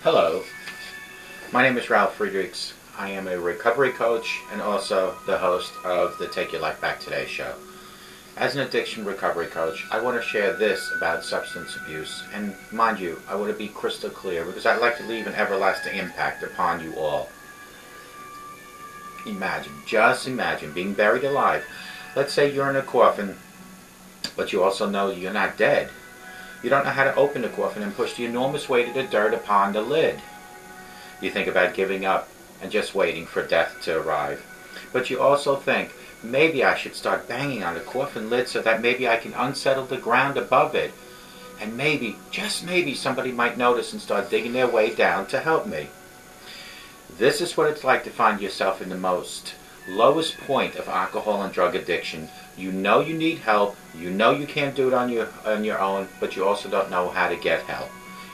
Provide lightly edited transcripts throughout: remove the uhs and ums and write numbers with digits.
Hello, my name is Ralf Friedrichs. I am a recovery coach and also the host of the Take Your Life Back Today show. As an addiction recovery coach, I want to share this about substance abuse, and mind you, I want to be crystal clear because I'd like to leave an everlasting impact upon you all. Just imagine being buried alive. Let's say you're in a coffin, but you also know you're not dead. You don't know how to open the coffin and push the enormous weight of the dirt upon the lid. You think about giving up and just waiting for death to arrive. But you also think, maybe I should start banging on the coffin lid so that maybe I can unsettle the ground above it. And maybe, just maybe, somebody might notice and start digging their way down to help me. This is what it's like to find yourself in the most lowest point of alcohol and drug addiction. You know you need help, you know you can't do it on your own, but you also don't know how to get help.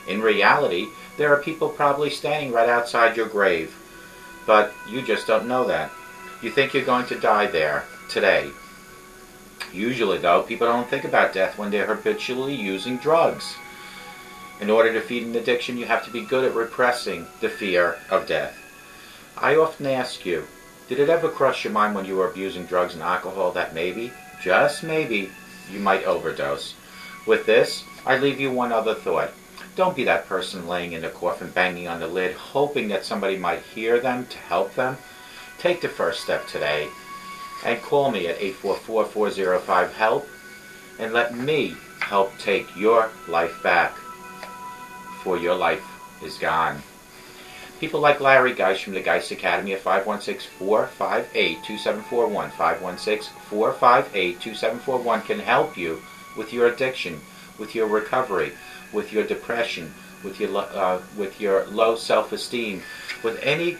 In reality, there are people probably standing right outside your grave, but you just don't know that. You think you're going to die there today. Usually, though, people don't think about death when they're habitually using drugs. In order to defeat an addiction, you have to be good at repressing the fear of death. I often ask you, did it ever cross your mind when you were abusing drugs and alcohol that maybe, just maybe, you might overdose? With this, I leave you one other thought. Don't be that person laying in the coffin banging on the lid, hoping that somebody might hear them to help them. Take the first step today and call me at 844-405-HELP and let me help take your life back, for your life is gone. People like Larry Geis from the Geis Academy at 516-458-2741, 516-458-2741 can help you with your addiction, with your recovery, with your depression, with your low self-esteem, with any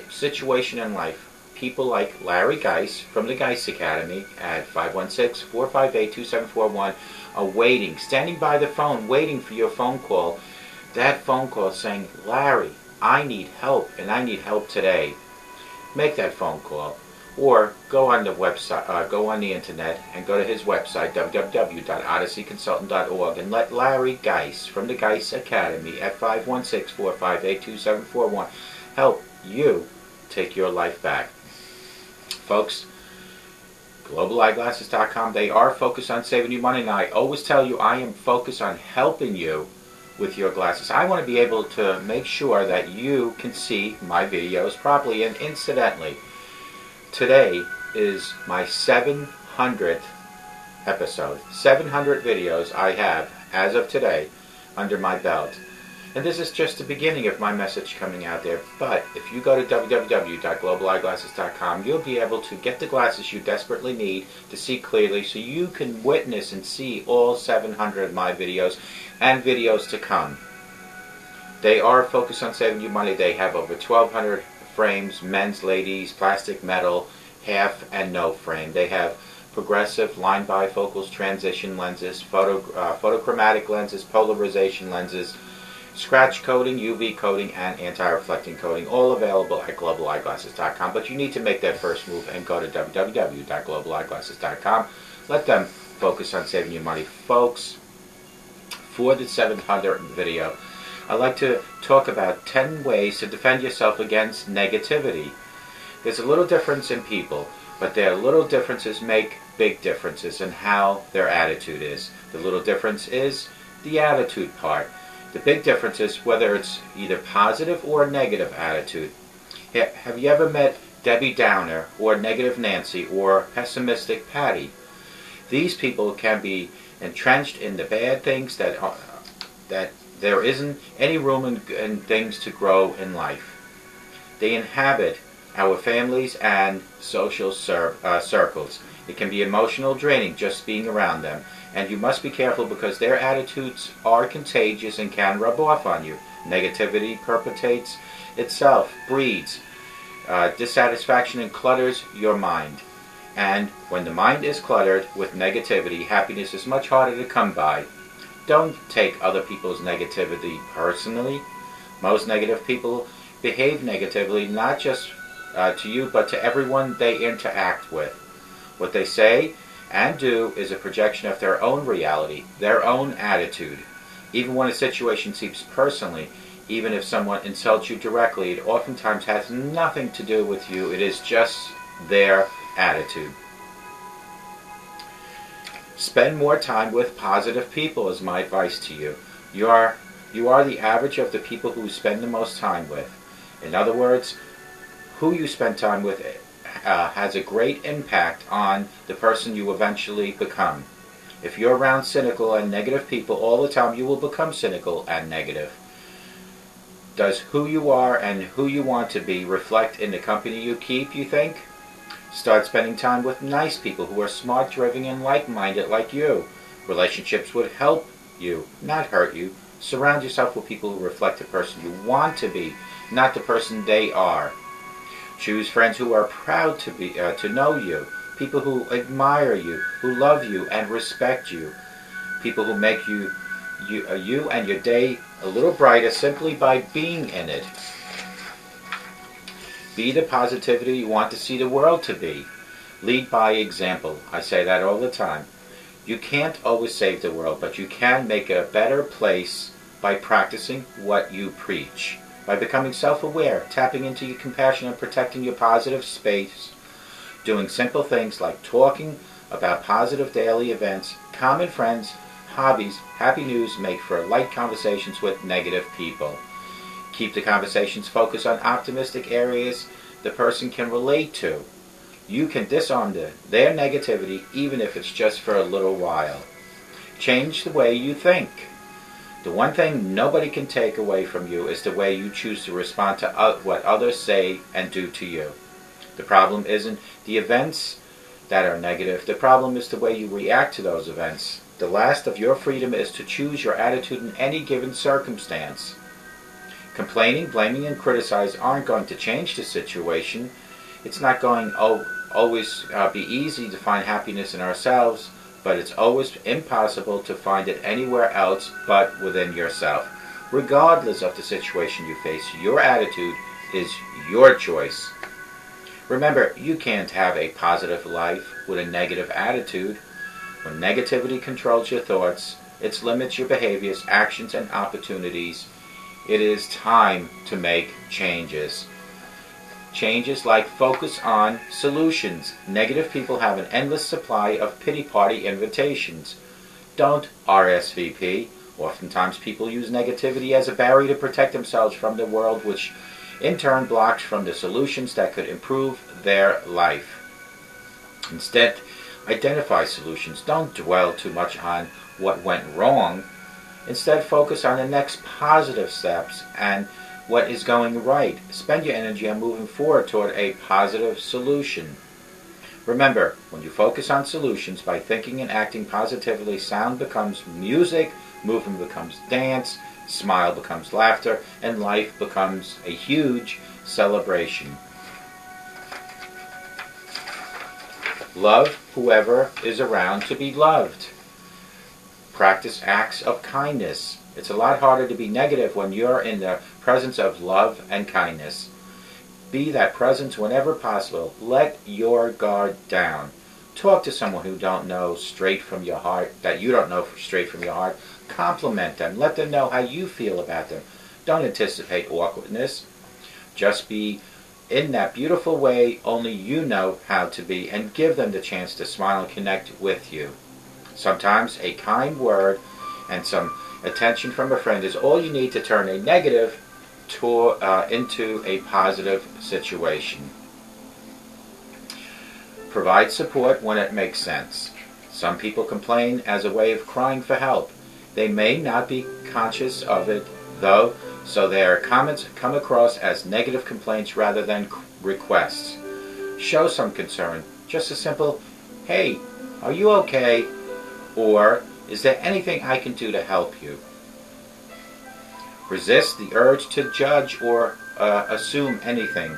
situation in life. People like Larry Geis from the Geis Academy at 516-458-2741 are waiting, standing by the phone, waiting for your phone call. That phone call saying, Larry, I need help, and I need help today. Make that phone call, or go on the website, go on the internet, and go to his website, www.odysseyconsultant.org, and let Larry Geis from the Geis Academy at 516-458-2741 help you take your life back. Folks, globaleyeglasses.com, they are focused on saving you money, and I always tell you I am focused on helping you with your glasses. I want to be able to make sure that you can see my videos properly. And incidentally, today is my 700th episode. 700 videos I have, as of today, under my belt. And this is just the beginning of my message coming out there. But if you go to www.globaleyeglasses.com, you'll be able to get the glasses you desperately need to see clearly, so you can witness and see all 700 of my videos and videos to come. They are focused on saving you money. They have over 1,200 frames, men's, ladies, plastic, metal, half and no frame. They have progressive line bifocals, transition lenses, photochromatic lenses, polarization lenses, scratch coating, UV coating, and anti-reflecting coating, all available at globaleyeglasses.com. But you need to make that first move and go to www.globaleyeglasses.com. Let them focus on saving you money. Folks, for the 700th video, I'd like to talk about 10 ways to defend yourself against negativity. There's a little difference in people, but their little differences make big differences in how their attitude is. The little difference is the attitude part. The big difference is whether it's either positive or negative attitude. Have you ever met Debbie Downer or Negative Nancy or Pessimistic Patty? These people can be entrenched in the bad things that there isn't any room in things to grow in life. They inhabit our families and social circles. It can be emotional draining just being around them. And you must be careful because their attitudes are contagious and can rub off on you. Negativity perpetuates itself, breeds dissatisfaction, and clutters your mind. And when the mind is cluttered with negativity, happiness is much harder to come by. Don't take other people's negativity personally. Most negative people behave negatively, not just to you, but to everyone they interact with. What they say and do is a projection of their own reality, their own attitude. Even when a situation seems personally, even if someone insults you directly, it oftentimes has nothing to do with you. It is just their attitude. Spend more time with positive people is my advice to you. You are the average of the people who you spend the most time with. In other words, who you spend time with has a great impact on the person you eventually become. If you're around cynical and negative people all the time, you will become cynical and negative. Does who you are and who you want to be reflect in the company you keep, you think? Start spending time with nice people who are smart, driven, and like-minded like you. Relationships would help you, not hurt you. Surround yourself with people who reflect the person you want to be, not the person they are. Choose friends who are proud to know you, people who admire you, who love you and respect you, people who make you and your day a little brighter simply by being in it. Be the positivity you want to see the world to be. Lead by example. I say that all the time. You can't always save the world, but you can make it a better place by practicing what you preach. By becoming self-aware, tapping into your compassion and protecting your positive space, doing simple things like talking about positive daily events, common friends, hobbies, happy news make for light conversations with negative people. Keep the conversations focused on optimistic areas the person can relate to. You can disarm their negativity even if it's just for a little while. Change the way you think. The one thing nobody can take away from you is the way you choose to respond to what others say and do to you. The problem isn't the events that are negative. The problem is the way you react to those events. The last of your freedom is to choose your attitude in any given circumstance. Complaining, blaming, and criticizing aren't going to change the situation. It's not going to always be easy to find happiness in ourselves, but it's always impossible to find it anywhere else but within yourself. Regardless of the situation you face, your attitude is your choice. Remember, you can't have a positive life with a negative attitude. When negativity controls your thoughts, it limits your behaviors, actions, and opportunities. It is time to make changes. Changes like focus on solutions. Negative people have an endless supply of pity party invitations. Don't RSVP. Oftentimes people use negativity as a barrier to protect themselves from the world, which in turn blocks from the solutions that could improve their life. Instead, identify solutions. Don't dwell too much on what went wrong. Instead, focus on the next positive steps and what is going right. Spend your energy on moving forward toward a positive solution. Remember, when you focus on solutions by thinking and acting positively, sound becomes music, movement becomes dance, smile becomes laughter, and life becomes a huge celebration. Love whoever is around to be loved. Practice acts of kindness. It's a lot harder to be negative when you're in the presence of love and kindness. Be that presence whenever possible. Let your guard down. Talk to someone who don't know straight from your heart, that you don't know straight from your heart. Compliment them. Let them know how you feel about them. Don't anticipate awkwardness. Just be in that beautiful way only you know how to be, and give them the chance to smile and connect with you. Sometimes a kind word and some attention from a friend is all you need to turn a negative into a positive situation. Provide support when it makes sense. Some people complain as a way of crying for help. They may not be conscious of it, though, so their comments come across as negative complaints rather than requests. Show some concern. Just a simple, "Hey, are you okay?" Or, "Is there anything I can do to help you?" Resist the urge to judge or assume anything.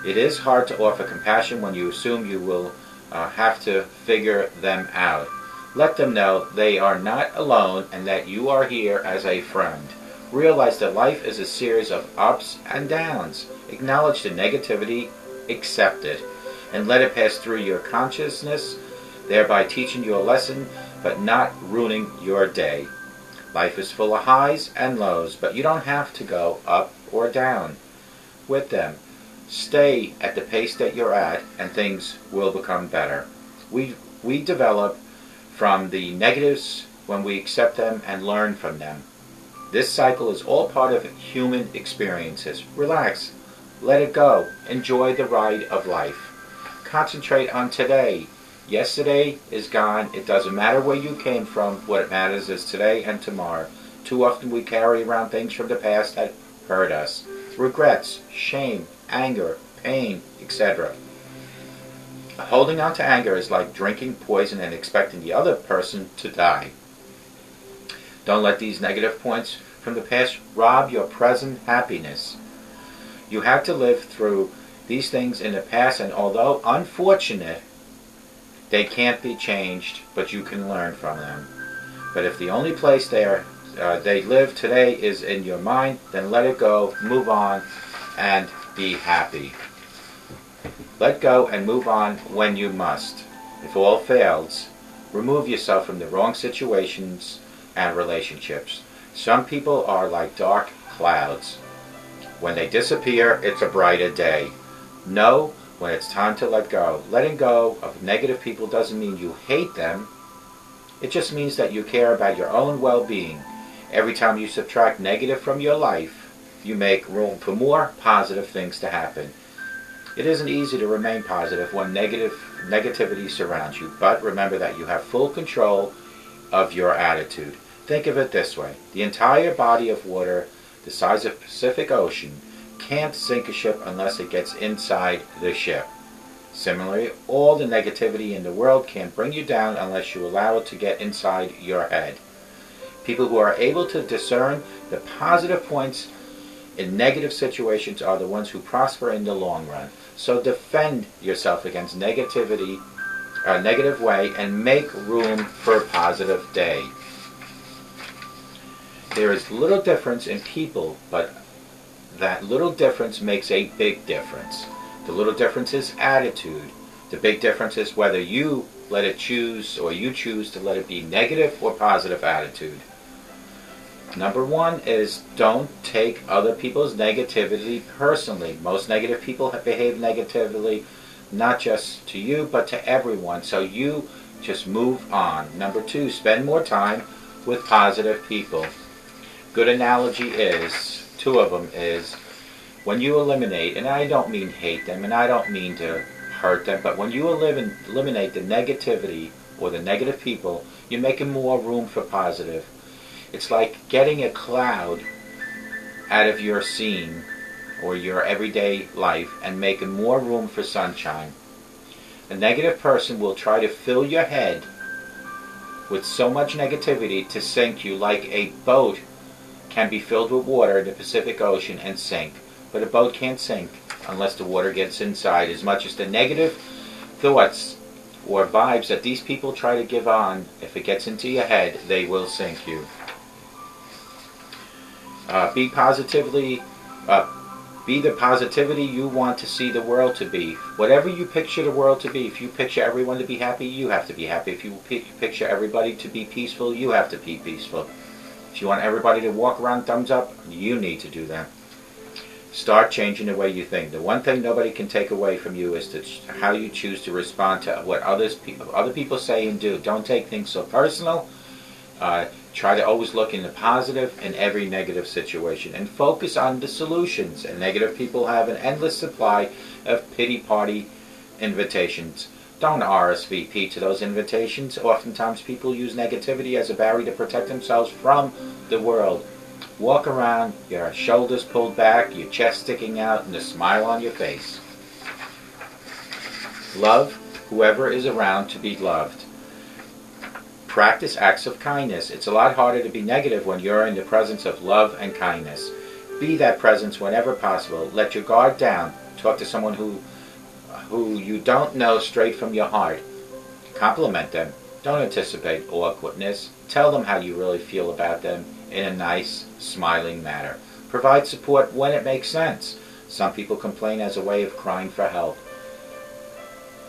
It is hard to offer compassion when you assume you will have to figure them out. Let them know they are not alone and that you are here as a friend. Realize that life is a series of ups and downs. Acknowledge the negativity, accept it, and let it pass through your consciousness, thereby teaching you a lesson but not ruining your day. Life is full of highs and lows, but you don't have to go up or down with them. Stay at the pace that you're at, and things will become better. We develop from the negatives when we accept them and learn from them. This cycle is all part of human experiences. Relax, let it go, enjoy the ride of life. Concentrate on today. Yesterday is gone. It doesn't matter where you came from. What matters is today and tomorrow. Too often we carry around things from the past that hurt us. Regrets, shame, anger, pain, etc. Holding on to anger is like drinking poison and expecting the other person to die. Don't let these negative points from the past rob your present happiness. You had to live through these things in the past, and although unfortunate, they can't be changed, but you can learn from them. But if the only place they live today is in your mind, then let it go, move on, and be happy. Let go and move on when you must. If all fails, remove yourself from the wrong situations and relationships. Some people are like dark clouds. When they disappear, it's a brighter day. Know when it's time to let go. Letting go of negative people doesn't mean you hate them. It just means that you care about your own well-being. Every time you subtract negative from your life, you make room for more positive things to happen. It isn't easy to remain positive when negativity surrounds you, but remember that you have full control of your attitude. Think of it this way. The entire body of water, the size of the Pacific Ocean, can't sink a ship unless it gets inside the ship. Similarly, all the negativity in the world can't bring you down unless you allow it to get inside your head. People who are able to discern the positive points in negative situations are the ones who prosper in the long run. So defend yourself against negativity, a negative way, and make room for a positive day. There is little difference in people, but that little difference makes a big difference. The little difference is attitude. The big difference is whether you let it choose, or you choose to let it be negative or positive attitude. Number one is don't take other people's negativity personally. Most negative people behave negatively, not just to you, but to everyone. So you just move on. Number two, spend more time with positive people. Good analogy is, two of them is, when you eliminate, and I don't mean hate them, and I don't mean to hurt them, but when you eliminate the negativity or the negative people, you're making more room for positive. It's like getting a cloud out of your scene or your everyday life and making more room for sunshine. A negative person will try to fill your head with so much negativity to sink you, like a boat can be filled with water in the Pacific Ocean and sink. But a boat can't sink unless the water gets inside. As much as the negative thoughts or vibes that these people try to give on, if it gets into your head, they will sink you. Be the positivity you want to see the world to be. Whatever you picture the world to be, if you picture everyone to be happy, you have to be happy. If you picture everybody to be peaceful, you have to be peaceful. If you want everybody to walk around thumbs up, you need to do that. Start changing the way you think. The one thing nobody can take away from you is how you choose to respond to what other people say and do. Don't take things so personal. Try to always look in the positive in every negative situation and focus on the solutions. And negative people have an endless supply of pity party invitations. Don't RSVP to those invitations. Oftentimes people use negativity as a barrier to protect themselves from the world. Walk around, your shoulders pulled back, your chest sticking out, and a smile on your face. Love whoever is around to be loved. Practice acts of kindness. It's a lot harder to be negative when you're in the presence of love and kindness. Be that presence whenever possible. Let your guard down. Talk to someone who you don't know straight from your heart. Compliment them. Don't anticipate awkwardness. Tell them how you really feel about them in a nice, smiling manner. Provide support when it makes sense. Some people complain as a way of crying for help.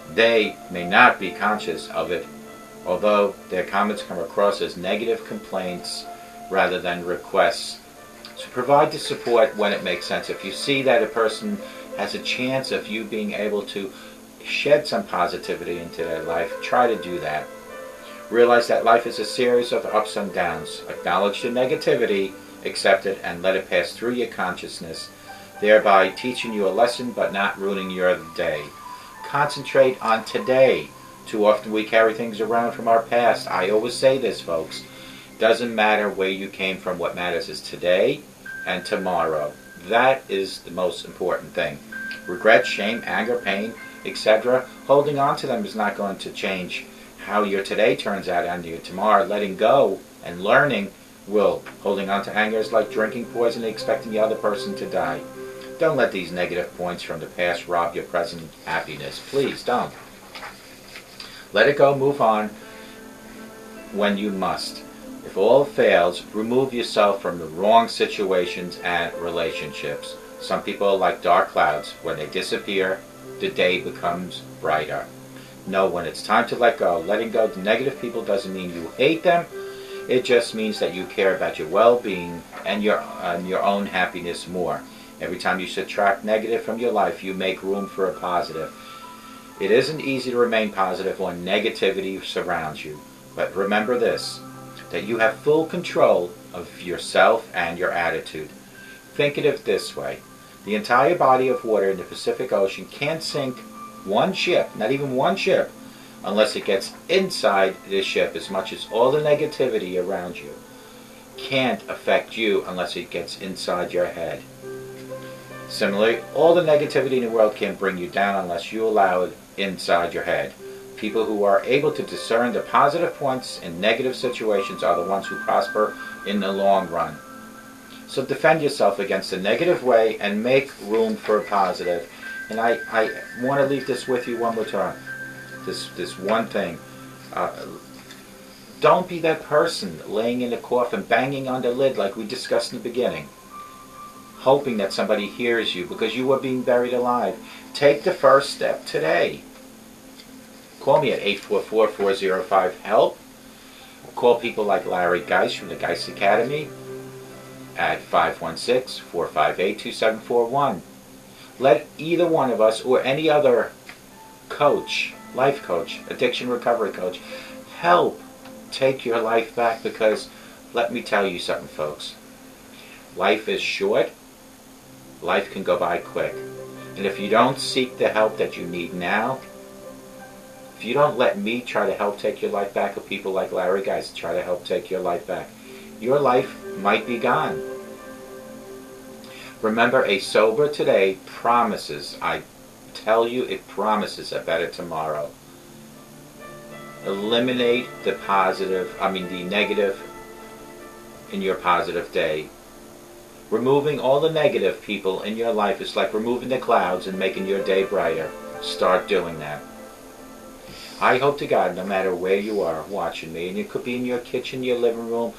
They may not be conscious of it, although their comments come across as negative complaints rather than requests. So provide the support when it makes sense. If you see that a person has a chance of you being able to shed some positivity into their life, try to do that. Realize that life is a series of ups and downs. Acknowledge the negativity, accept it, and let it pass through your consciousness, thereby teaching you a lesson but not ruining your day. Concentrate on today. Too often we carry things around from our past. I always say this, folks. Doesn't matter where you came from. What matters is today and tomorrow. That is the most important thing. Regret, shame, anger, pain, etc. Holding on to them is not going to change how your today turns out and your tomorrow. Letting go and learning will. Holding on to anger is like drinking poison and expecting the other person to die. Don't let these negative points from the past rob your present happiness. Please don't. Let it go. Move on when you must. If all fails, remove yourself from the wrong situations and relationships. Some people are like dark clouds. When they disappear, the day becomes brighter. Know when it's time to let go. Letting go of negative people doesn't mean you hate them. It just means that you care about your well-being and your own happiness more. Every time you subtract negative from your life, you make room for a positive. It isn't easy to remain positive when negativity surrounds you. But remember this, that you have full control of yourself and your attitude. Think of it this way. The entire body of water in the Pacific Ocean can't sink one ship, not even one ship, unless it gets inside the ship, as much as all the negativity around you can't affect you unless it gets inside your head. Similarly, all the negativity in the world can't bring you down unless you allow it inside your head. People who are able to discern the positive points in negative situations are the ones who prosper in the long run. So defend yourself against the negative way and make room for a positive. And I want to leave this with you one more time. This one thing. Don't be that person laying in the coffin, banging on the lid like we discussed in the beginning, hoping that somebody hears you because you are being buried alive. Take the first step today. Call me at 844-405-HELP. Call people like Larry Geist from the Geist Academy at 516-458-2741. Let either one of us or any other coach, life coach, addiction recovery coach, help take your life back, because let me tell you something, folks. Life is short. Life can go by quick. And if you don't seek the help that you need now, if you don't let me try to help take your life back, or people like Larry Geist try to help take your life back, your life might be gone. Remember, a sober today promises, I tell you, it promises a better tomorrow. Eliminate the negative in your positive day. Removing all the negative people in your life is like removing the clouds and making your day brighter. Start doing that. I hope to God, no matter where you are watching me, and it could be in your kitchen, your living room,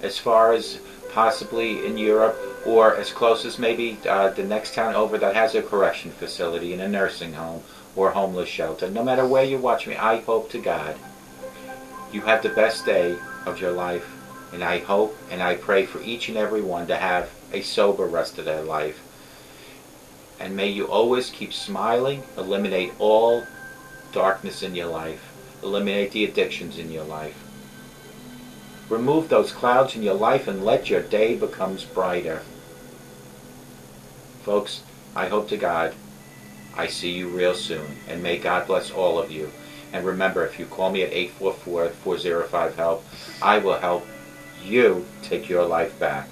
as far as possibly in Europe, or as close as maybe the next town over that has a correction facility and a nursing home or homeless shelter. No matter where you watch me, I hope to God you have the best day of your life, and I hope and I pray for each and every one to have a sober rest of their life. And may you always keep smiling, eliminate all darkness in your life, eliminate the addictions in your life. Remove those clouds in your life and let your day become brighter. Folks, I hope to God I see you real soon, and may God bless all of you. And remember, if you call me at 844-405-HELP, I will help you take your life back.